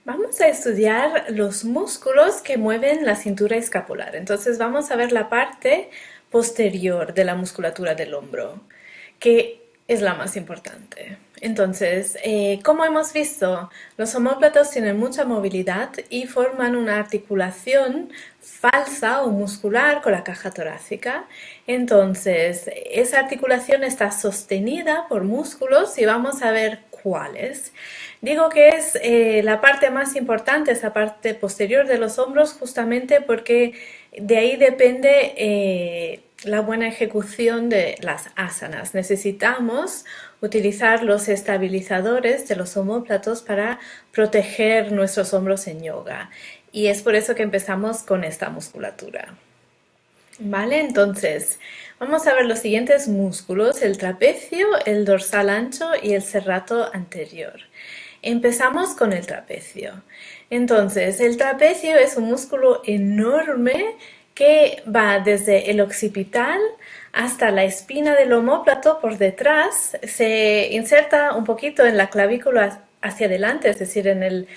Vamos a estudiar los músculos que mueven la cintura escapular. Entonces vamos a ver la parte posterior de la musculatura del hombro, que es la más importante. Entonces, como hemos visto, los omóplatos tienen mucha movilidad y forman una articulación falsa o muscular con la caja torácica. Entonces, esa articulación está sostenida por músculos y vamos a ver cuáles. Digo que es la parte más importante, esa parte posterior de los hombros, justamente porque de ahí depende la buena ejecución de las asanas. Necesitamos utilizar los estabilizadores de los omóplatos para proteger nuestros hombros en yoga. Y es por eso que empezamos con esta musculatura. Vale, entonces vamos a ver los siguientes músculos: el trapecio, el dorsal ancho y el serrato anterior. Empezamos con el trapecio. Entonces, el trapecio es un músculo enorme que va desde el occipital hasta la espina del omóplato por detrás, se inserta un poquito en la clavícula hacia adelante, es decir, en el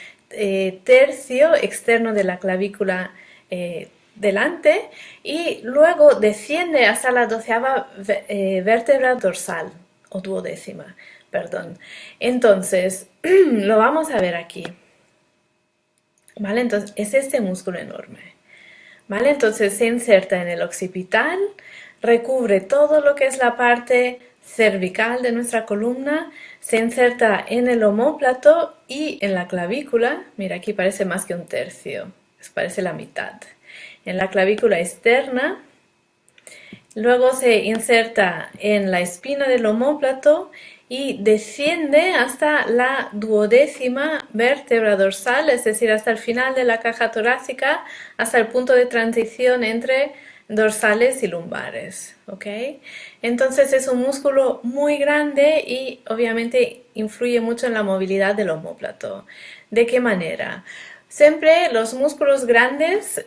tercio externo de la clavícula delante, y luego desciende hasta la 12ª vértebra dorsal, o duodécima, perdón. Entonces, lo vamos a ver aquí. ¿Vale? Entonces, es este músculo enorme. ¿Vale? Entonces se inserta en el occipital, recubre todo lo que es la parte cervical de nuestra columna, se inserta en el omóplato y en la clavícula. Mira, aquí parece más que un tercio, parece la mitad. En la clavícula externa, luego se inserta en la espina del omóplato y desciende hasta la duodécima vértebra dorsal, es decir, hasta el final de la caja torácica, hasta el punto de transición entre dorsales y lumbares, ¿ok? Entonces es un músculo muy grande y obviamente influye mucho en la movilidad del omóplato. ¿De qué manera? Siempre los músculos grandes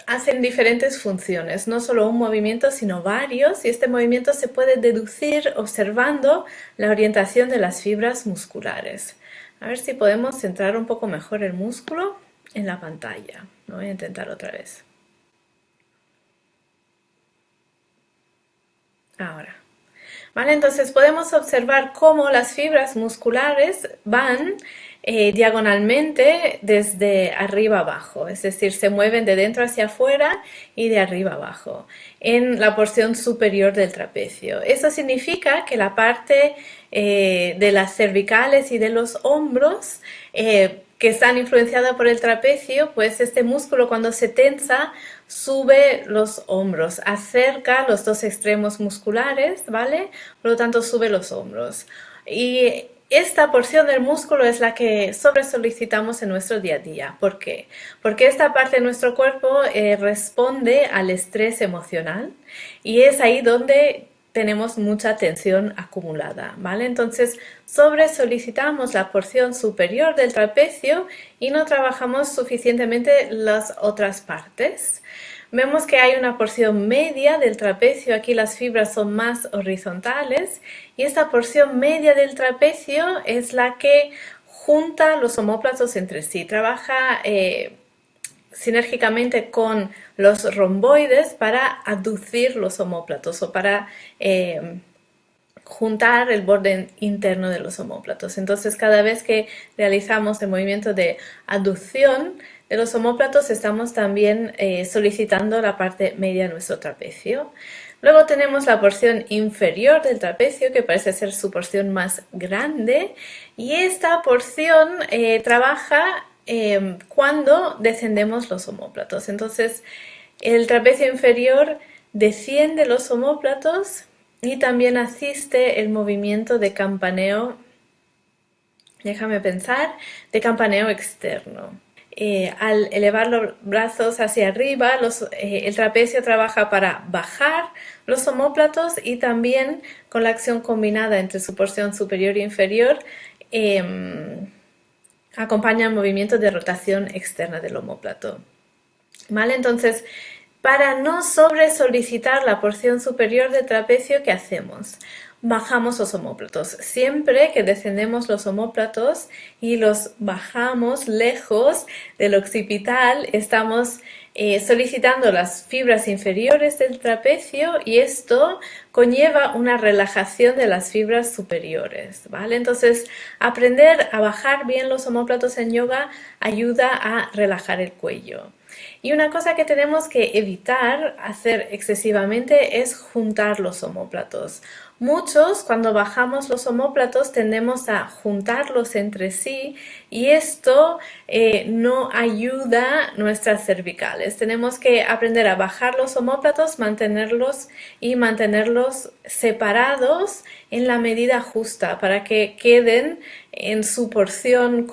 hacen diferentes funciones, no solo un movimiento, sino varios, y este movimiento se puede deducir observando la orientación de las fibras musculares. A ver si podemos centrar un poco mejor el músculo en la pantalla. Lo voy a intentar otra vez. Ahora. ¿Vale? Entonces podemos observar cómo las fibras musculares van diagonalmente desde arriba abajo, es decir, se mueven de dentro hacia afuera y de arriba abajo en la porción superior del trapecio. Eso significa que la parte de las cervicales y de los hombros que están influenciadas por el trapecio, pues este músculo cuando se tensa sube los hombros, acerca los dos extremos musculares, ¿vale? Por lo tanto sube los hombros. Y esta porción del músculo es la que sobresolicitamos en nuestro día a día. ¿Por qué? Porque esta parte de nuestro cuerpo responde al estrés emocional y es ahí donde tenemos mucha tensión acumulada, ¿vale? Entonces sobresolicitamos la porción superior del trapecio y no trabajamos suficientemente las otras partes. Vemos que hay una porción media del trapecio, aquí las fibras son más horizontales, y esta porción media del trapecio es la que junta los omóplatos entre sí, trabaja sinérgicamente con los romboides para aducir los omóplatos o para juntar el borde interno de los omóplatos. Entonces, cada vez que realizamos el movimiento de aducción de los omóplatos, estamos también solicitando la parte media de nuestro trapecio. Luego tenemos la porción inferior del trapecio, que parece ser su porción más grande, y esta porción trabaja cuando descendemos los omóplatos. Entonces, el trapecio inferior desciende los omóplatos y también asiste el movimiento de campaneo, déjame pensar, de campaneo externo. Al elevar los brazos hacia arriba, el trapecio trabaja para bajar los omóplatos y también con la acción combinada entre su porción superior e inferior acompaña el movimiento de rotación externa del omóplato. ¿Vale? Entonces, para no sobresolicitar la porción superior del trapecio, ¿qué hacemos? bajamos los omóplatos. Siempre que descendemos los omóplatos y los bajamos lejos del occipital, estamos solicitando las fibras inferiores del trapecio y esto conlleva una relajación de las fibras superiores, ¿vale? Entonces, aprender a bajar bien los omóplatos en yoga ayuda a relajar el cuello. Y una cosa que tenemos que evitar hacer excesivamente es juntar los omóplatos. Muchos, cuando bajamos los omóplatos, tendemos a juntarlos entre sí y esto no ayuda nuestras cervicales. Tenemos que aprender a bajar los omóplatos, mantenerlos y mantenerlos separados en la medida justa para que queden en su porción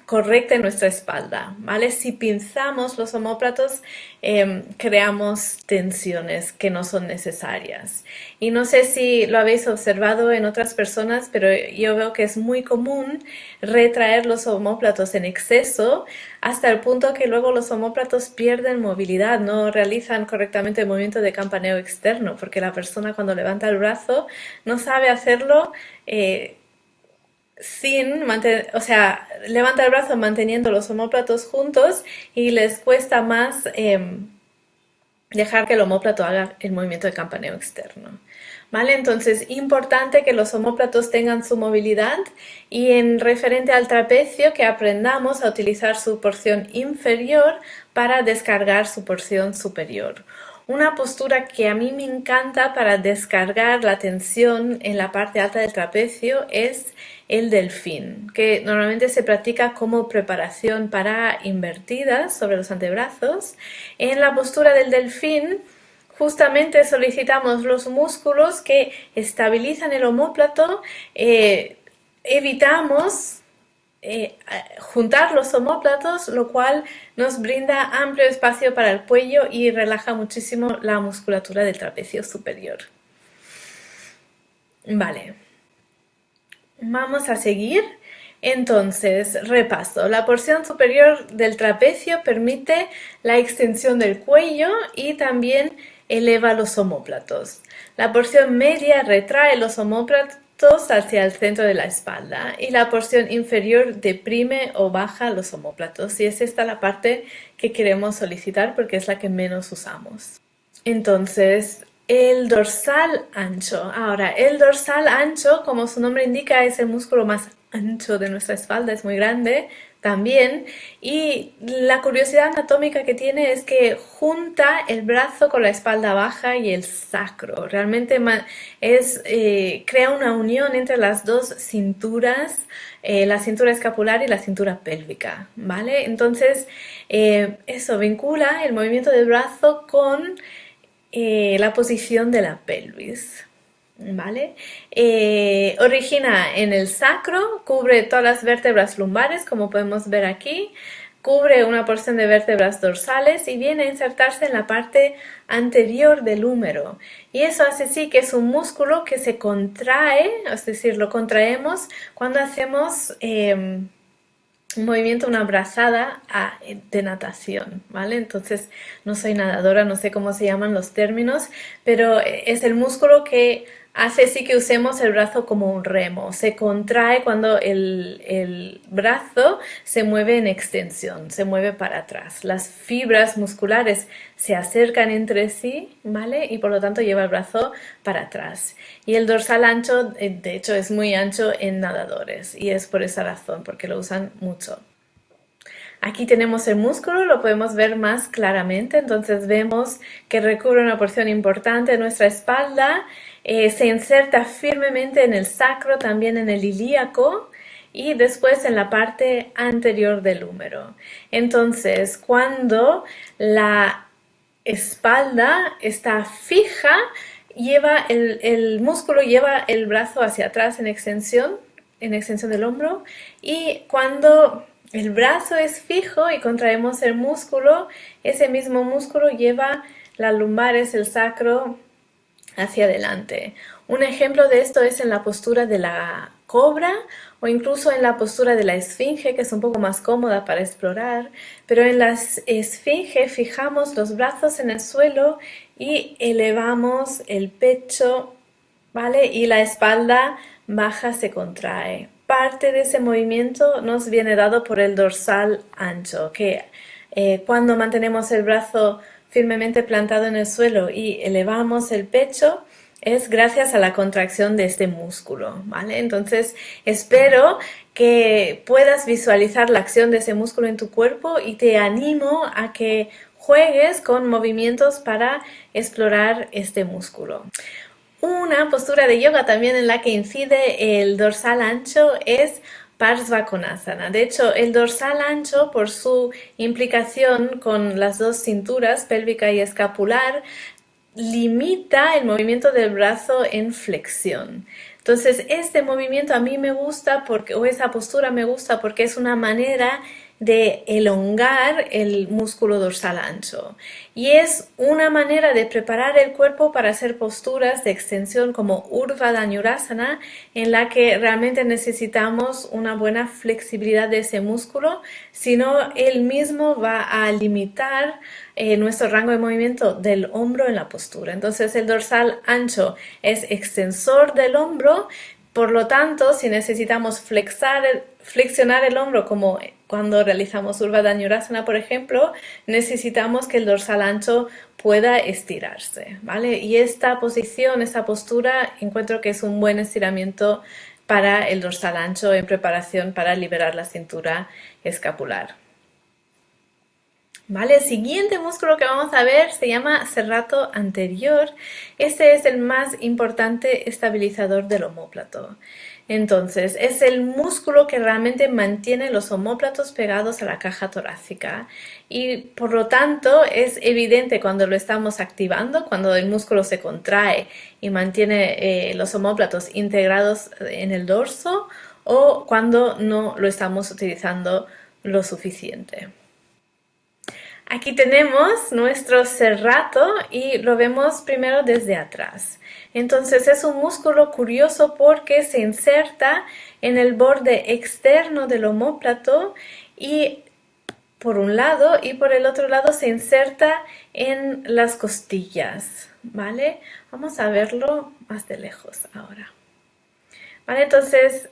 correcta en nuestra espalda, ¿vale? Si pinzamos los omóplatos, creamos tensiones que no son necesarias. Y no sé si lo habéis observado en otras personas, pero yo veo que es muy común retraer los omóplatos en exceso hasta el punto que luego los omóplatos pierden movilidad, no realizan correctamente el movimiento de campaneo externo, porque la persona cuando levanta el brazo no sabe hacerlo sin mantener, o sea, levanta el brazo manteniendo los omóplatos juntos y les cuesta más dejar que el omóplato haga el movimiento de campaneo externo. ¿Vale? Entonces, importante que los omóplatos tengan su movilidad y en referente al trapecio que aprendamos a utilizar su porción inferior para descargar su porción superior. Una postura que a mí me encanta para descargar la tensión en la parte alta del trapecio es el delfín, que normalmente se practica como preparación para invertidas sobre los antebrazos. En la postura del delfín, justamente solicitamos los músculos que estabilizan el omóplato, evitamos juntar los omóplatos, lo cual nos brinda amplio espacio para el cuello y relaja muchísimo la musculatura del trapecio superior. Vale, vamos a seguir. Entonces, repaso. La porción superior del trapecio permite la extensión del cuello y también eleva los omóplatos. La porción media retrae los omóplatos hacia el centro de la espalda y la porción inferior deprime o baja los omóplatos, y es esta la parte que queremos solicitar porque es la que menos usamos. Entonces, el dorsal ancho. Ahora, el dorsal ancho, como su nombre indica, es el músculo más ancho de nuestra espalda, es muy grande también, y la curiosidad anatómica que tiene es que junta el brazo con la espalda baja y el sacro. Realmente crea una unión entre las dos cinturas, la cintura escapular y la cintura pélvica, ¿vale? Entonces, eso vincula el movimiento del brazo con la posición de la pelvis, ¿vale? Origina en el sacro, cubre todas las vértebras lumbares, como podemos ver aquí, cubre una porción de vértebras dorsales y viene a insertarse en la parte anterior del húmero. Y eso hace sí que es un músculo que se contrae, es decir, lo contraemos cuando hacemos un movimiento, una brazada de natación, ¿vale? Entonces, no soy nadadora, no sé cómo se llaman los términos, pero es el músculo que hace sí que usemos el brazo como un remo. Se contrae cuando el brazo se mueve en extensión, se mueve para atrás. Las fibras musculares se acercan entre sí, ¿vale? Y por lo tanto lleva el brazo para atrás. Y el dorsal ancho, de hecho, es muy ancho en nadadores y es por esa razón, porque lo usan mucho. Aquí tenemos el músculo, lo podemos ver más claramente, entonces vemos que recubre una porción importante de nuestra espalda, se inserta firmemente en el sacro, también en el ilíaco y después en la parte anterior del húmero. Entonces, cuando la espalda está fija, el músculo lleva el brazo hacia atrás en extensión del hombro, y cuando el brazo es fijo y contraemos el músculo, ese mismo músculo lleva las lumbares, el sacro, hacia adelante. Un ejemplo de esto es en la postura de la cobra o incluso en la postura de la esfinge, que es un poco más cómoda para explorar, pero en la esfinge fijamos los brazos en el suelo y elevamos el pecho ¿vale? Y la espalda baja se contrae. Parte de ese movimiento nos viene dado por el dorsal ancho, que cuando mantenemos el brazo firmemente plantado en el suelo y elevamos el pecho, es gracias a la contracción de este músculo, ¿vale? Entonces, espero que puedas visualizar la acción de ese músculo en tu cuerpo y te animo a que juegues con movimientos para explorar este músculo. Una postura de yoga también en la que incide el dorsal ancho es Parsvakonasana. De hecho, el dorsal ancho, por su implicación con las dos cinturas, pélvica y escapular, limita el movimiento del brazo en flexión. Entonces, este movimiento a mí me gusta porque, o esa postura me gusta porque es una manera de elongar el músculo dorsal ancho. Y es una manera de preparar el cuerpo para hacer posturas de extensión como Urdhva Dhanurasana, en la que realmente necesitamos una buena flexibilidad de ese músculo, si no, él mismo va a limitar nuestro rango de movimiento del hombro en la postura. Entonces, el dorsal ancho es extensor del hombro. Por lo tanto, si necesitamos flexionar el hombro, como cuando realizamos Urdhva Dhanurasana, por ejemplo, necesitamos que el dorsal ancho pueda estirarse, ¿vale? Y esta posición, esta postura, encuentro que es un buen estiramiento para el dorsal ancho en preparación para liberar la cintura escapular. ¿Vale? El siguiente músculo que vamos a ver se llama serrato anterior. Este es el más importante estabilizador del omóplato. Entonces, es el músculo que realmente mantiene los omóplatos pegados a la caja torácica y por lo tanto es evidente cuando lo estamos activando, cuando el músculo se contrae y mantiene los omóplatos integrados en el dorso o cuando no lo estamos utilizando lo suficiente. Aquí tenemos nuestro serrato y lo vemos primero desde atrás. Entonces es un músculo curioso porque se inserta en el borde externo del omóplato y por un lado y por el otro lado se inserta en las costillas, ¿vale? Vamos a verlo más de lejos ahora. ¿Vale? Entonces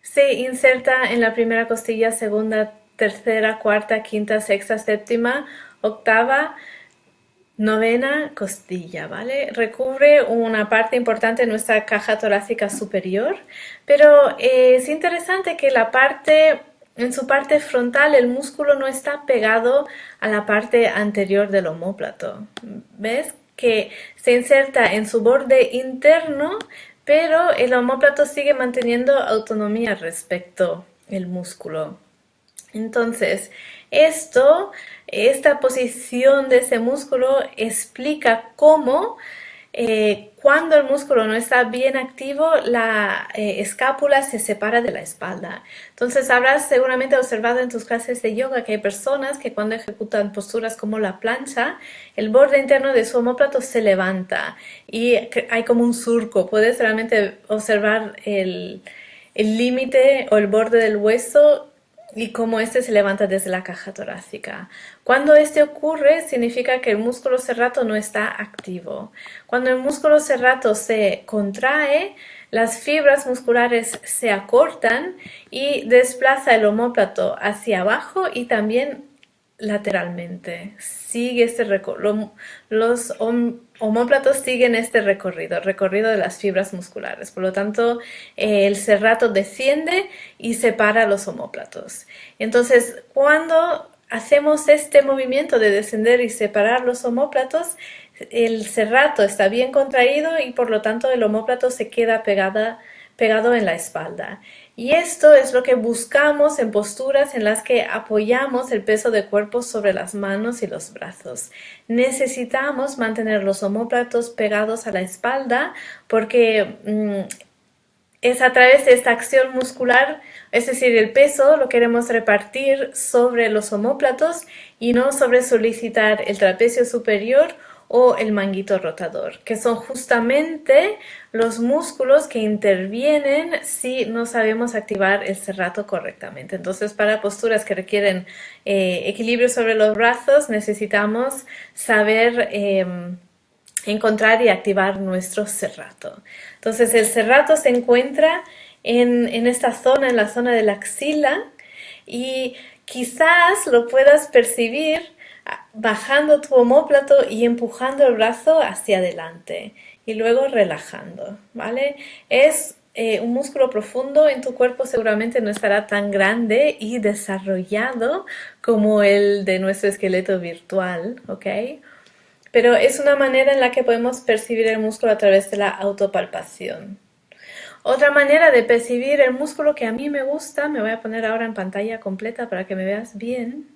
se inserta en la primera costilla, segunda, tercera, cuarta, quinta, sexta, séptima, octava, novena costilla, ¿vale? Recubre una parte importante de nuestra caja torácica superior, pero es interesante que en su parte frontal el músculo no está pegado a la parte anterior del omóplato. ¿Ves? Que se inserta en su borde interno, pero el omóplato sigue manteniendo autonomía respecto al músculo. Entonces, esta posición de ese músculo explica cómo cuando el músculo no está bien activo, la escápula se separa de la espalda. Entonces, habrás seguramente observado en tus clases de yoga que hay personas que cuando ejecutan posturas como la plancha, el borde interno de su omóplato se levanta y hay como un surco. Puedes realmente observar el límite o el borde del hueso y cómo este se levanta desde la caja torácica. Cuando este ocurre, significa que el músculo serrato no está activo. Cuando el músculo serrato se contrae, las fibras musculares se acortan y desplaza el omóplato hacia abajo y también lateralmente. Los omóplatos siguen este recorrido, el recorrido de las fibras musculares. Por lo tanto, el serrato desciende y separa los omóplatos. Entonces, cuando hacemos este movimiento de descender y separar los omóplatos, el serrato está bien contraído y por lo tanto el omóplato se queda pegado en la espalda. Y esto es lo que buscamos en posturas en las que apoyamos el peso de cuerpo sobre las manos y los brazos. Necesitamos mantener los omóplatos pegados a la espalda porque es a través de esta acción muscular, es decir, el peso lo queremos repartir sobre los omóplatos y no sobre solicitar el trapecio superior o el manguito rotador, que son justamente los músculos que intervienen si no sabemos activar el serrato correctamente. Entonces, para posturas que requieren equilibrio sobre los brazos, necesitamos saber encontrar y activar nuestro serrato. Entonces el serrato se encuentra en esta zona, en la zona de la axila, y quizás lo puedas percibir bajando tu omóplato y empujando el brazo hacia adelante y luego relajando, ¿vale? Es un músculo profundo en tu cuerpo, seguramente no estará tan grande y desarrollado como el de nuestro esqueleto virtual, ¿ok? Pero es una manera en la que podemos percibir el músculo a través de la autopalpación. Otra manera de percibir el músculo que a mí me gusta, me voy a poner ahora en pantalla completa para que me veas bien,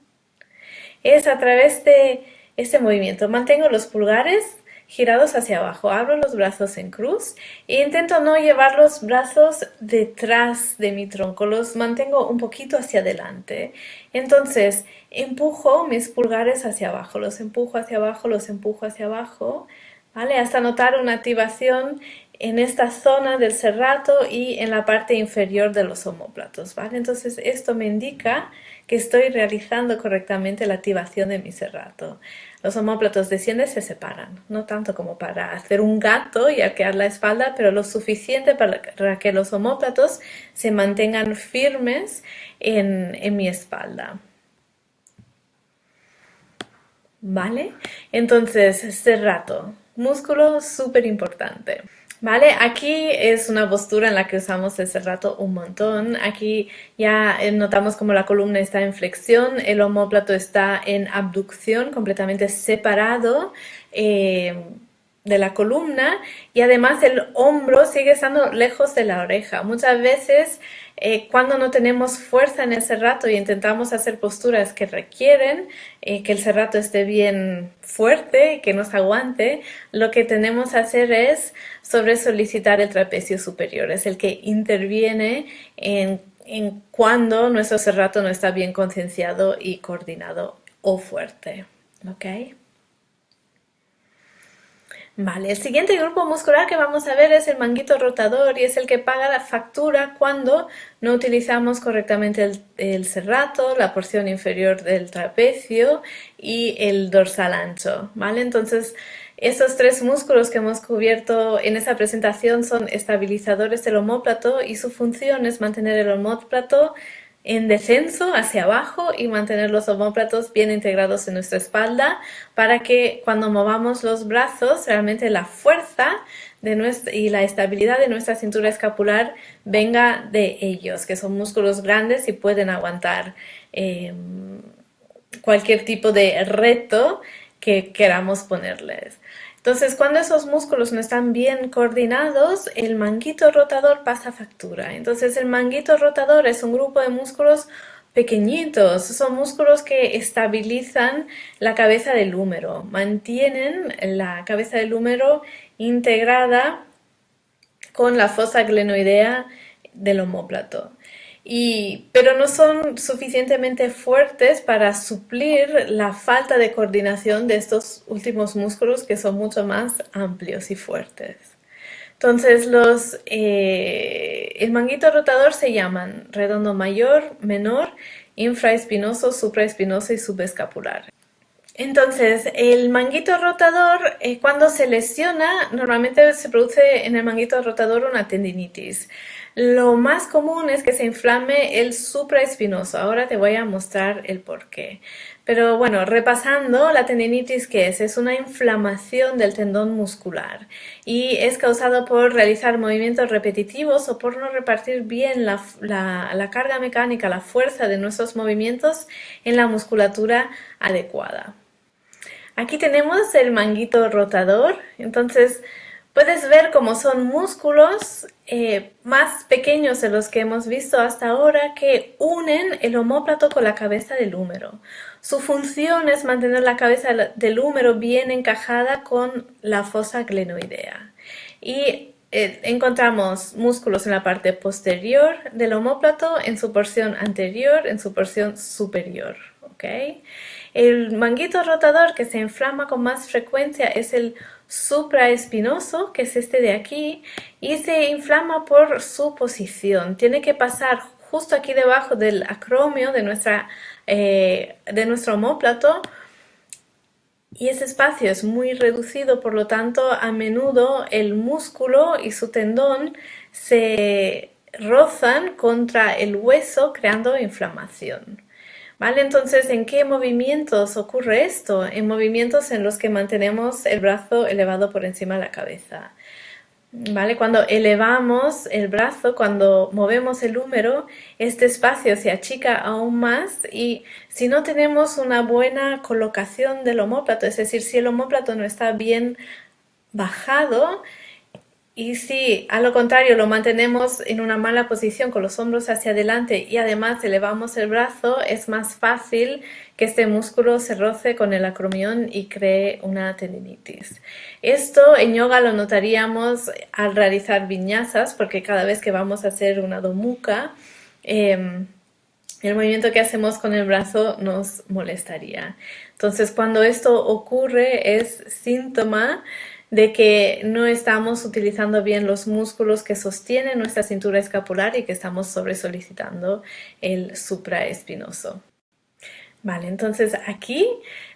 es a través de este movimiento. Mantengo los pulgares girados hacia abajo, abro los brazos en cruz e intento no llevar los brazos detrás de mi tronco, los mantengo un poquito hacia adelante. Entonces empujo mis pulgares hacia abajo, los empujo hacia abajo, los empujo hacia abajo, ¿vale? Hasta notar una activación en esta zona del serrato y en la parte inferior de los omóplatos, ¿vale? Entonces esto me indica que estoy realizando correctamente la activación de mi serrato. Los omóplatos descienden, se separan, no tanto como para hacer un gato y arquear la espalda, pero lo suficiente para que los omóplatos se mantengan firmes en mi espalda. ¿Vale? Entonces, serrato, músculo súper importante. ¿Vale? Aquí es una postura en la que usamos el serrato un montón. Aquí ya notamos como la columna está en flexión, el omóplato está en abducción, completamente separado de la columna, y además el hombro sigue estando lejos de la oreja. Muchas veces cuando no tenemos fuerza en el serrato y intentamos hacer posturas que requieren que el serrato esté bien fuerte, que nos aguante, lo que tenemos que hacer es solicitar el trapecio superior. Es el que interviene en cuando nuestro serrato no está bien concienciado y coordinado o fuerte. ¿Ok? Vale, el siguiente grupo muscular que vamos a ver es el manguito rotador, y es el que paga la factura cuando no utilizamos correctamente el serrato, la porción inferior del trapecio y el dorsal ancho, ¿vale? Entonces, esos tres músculos que hemos cubierto en esta presentación son estabilizadores del omóplato, y su función es mantener el omóplato en descenso hacia abajo y mantener los omóplatos bien integrados en nuestra espalda, para que cuando movamos los brazos realmente la fuerza y la estabilidad de nuestra cintura escapular venga de ellos, que son músculos grandes y pueden aguantar cualquier tipo de reto que queramos ponerles. Entonces, cuando esos músculos no están bien coordinados, el manguito rotador pasa factura. Entonces, el manguito rotador es un grupo de músculos pequeñitos, son músculos que estabilizan la cabeza del húmero, mantienen la cabeza del húmero integrada con la fosa glenoidea del omóplato. Pero no son suficientemente fuertes para suplir la falta de coordinación de estos últimos músculos, que son mucho más amplios y fuertes. Entonces, el manguito rotador se llaman redondo mayor, menor, infraespinoso, supraespinoso y subescapular. Entonces, el manguito rotador, cuando se lesiona, normalmente se produce en el manguito rotador una tendinitis. Lo más común es que se inflame el supraespinoso. Ahora te voy a mostrar el porqué. Pero bueno, repasando, la tendinitis, ¿qué es? Es una inflamación del tendón muscular y es causado por realizar movimientos repetitivos o por no repartir bien la carga mecánica, la fuerza de nuestros movimientos en la musculatura adecuada. Aquí tenemos el manguito rotador. Entonces puedes ver cómo son músculos más pequeños de los que hemos visto hasta ahora, que unen el omóplato con la cabeza del húmero. Su función es mantener la cabeza del húmero bien encajada con la fosa glenoidea. Y encontramos músculos en la parte posterior del omóplato, en su porción anterior, en su porción superior. ¿Okay? El manguito rotador que se inflama con más frecuencia es el supraespinoso, que es este de aquí, y se inflama por su posición. Tiene que pasar justo aquí debajo del acromio de nuestro omóplato, y ese espacio es muy reducido, por lo tanto, a menudo el músculo y su tendón se rozan contra el hueso creando inflamación. ¿Vale? Entonces, ¿en qué movimientos ocurre esto? En movimientos en los que mantenemos el brazo elevado por encima de la cabeza. ¿Vale? Cuando elevamos el brazo, cuando movemos el húmero, este espacio se achica aún más y si no tenemos una buena colocación del omóplato, es decir, si el omóplato no está bien bajado, y si a lo contrario lo mantenemos en una mala posición con los hombros hacia adelante y además elevamos el brazo, es más fácil que este músculo se roce con el acromión y cree una tendinitis. Esto en yoga lo notaríamos al realizar viñasas, porque cada vez que vamos a hacer una Adho Mukha, el movimiento que hacemos con el brazo nos molestaría. Entonces, cuando esto ocurre es síntoma de que no estamos utilizando bien los músculos que sostienen nuestra cintura escapular y que estamos sobresolicitando el supraespinoso. Vale, entonces aquí,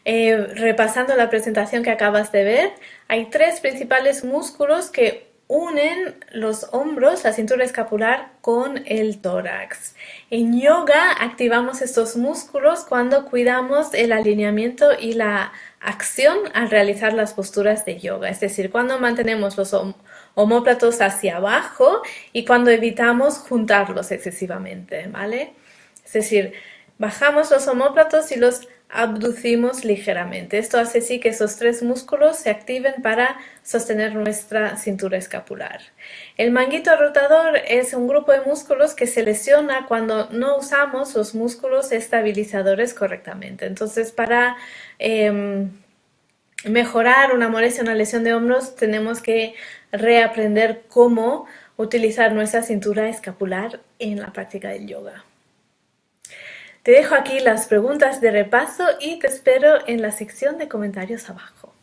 repasando la presentación que acabas de ver, hay tres principales músculos que unen los hombros, la cintura escapular, con el tórax. En yoga activamos estos músculos cuando cuidamos el alineamiento y la acción al realizar las posturas de yoga, es decir, cuando mantenemos los omóplatos hacia abajo y cuando evitamos juntarlos excesivamente, ¿vale? Es decir, bajamos los omóplatos y los abducimos ligeramente. Esto hace sí que esos tres músculos se activen para sostener nuestra cintura escapular. El manguito rotador es un grupo de músculos que se lesiona cuando no usamos los músculos estabilizadores correctamente. Entonces, para mejorar una molestia, una lesión de hombros, tenemos que reaprender cómo utilizar nuestra cintura escapular en la práctica del yoga. Te dejo aquí las preguntas de repaso y te espero en la sección de comentarios abajo.